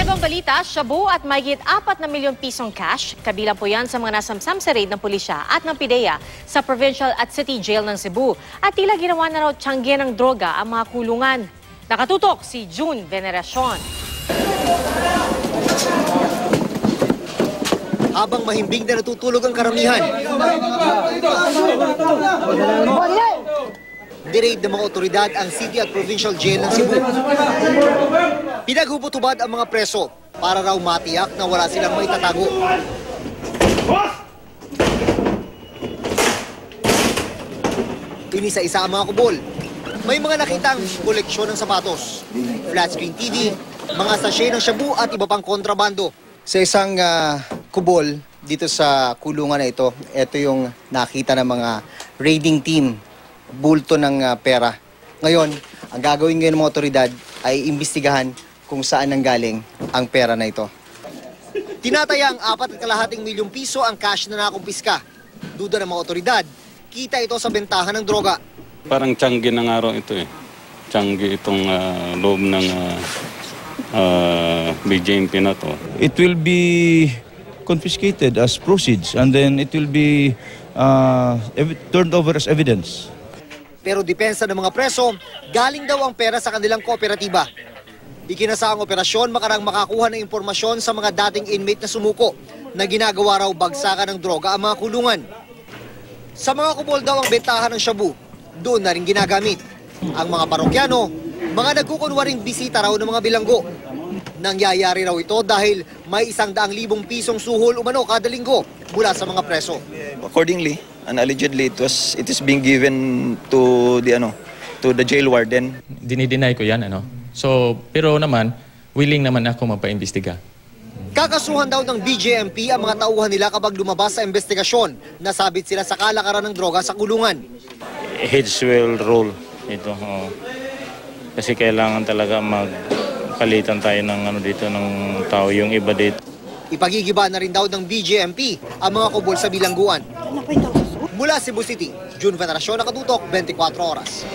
ibang balita, shabu at mahigit 4 na milyong pisong cash. Kabilang po yan sa mga nasamsam sa raid ng pulisya at ng PIDEA sa Provincial at City Jail ng Cebu. At tila ginawa na raw tiyangge ng droga ang mga kulungan. Nakatutok si June Veneracion. Habang mahimbing na natutulog ang karamihan, diraid ng mga otoridad ang City at Provincial Jail ng Cebu. Pinaghubot-hubad ang mga preso para raw matiyak na wala silang maitatago. Inisa-isa ang mga kubol. May mga nakitang koleksyon ng sapatos, flat screen TV, mga sachet ng shabu at iba pang kontrabando. Sa isang kubol dito sa kulungan na ito yung nakita ng mga raiding team, bulto ng pera. Ngayon, ang gagawin ngayon ng mga otoridad ay imbestigahan kung saan nanggaling ang pera na ito. Tinatayang 4.5 milyong piso ang cash na nakumpiska. Duda ng mga otoridad, kita ito sa bentahan ng droga. Parang tiyangge ng araw ito eh. Tiyangge itong loob ng BJMP na to. It will be confiscated as proceeds and then it will be turned over as evidence. Pero depensa ng mga preso, galing daw ang pera sa kanilang kooperatiba. Ikinasa ang operasyon makarang makakuha ng impormasyon sa mga dating inmate na sumuko na ginagawa raw bagsakan ng droga ang mga kulungan. Sa mga kubol daw ang bentahan ng shabu, doon na rin ginagamit. Ang mga parokyano, mga nagkukunwaring bisita raw ng mga bilanggo. Nangyayari raw ito dahil may 100,000 pisong suhol umano kada linggo mula sa mga preso. Accordingly, and allegedly it is being given to the jail warden. Dinideny ko yan, So, pero naman, willing naman ako magpaimbestiga. Kakasuhan daw ng BJMP ang mga tauhan nila kapag lumabas sa investigasyon. Nasabit sila sa kalakaran ng droga sa kulungan. Heads will roll ito. Kasi kailangan talaga magpalitan tayo ng dito ng tao, yung iba dito. Ipagigiba na rin daw ng BJMP ang mga kubol sa bilangguan. Mula Cebu City, June Veneracion, nakatutok 24 oras.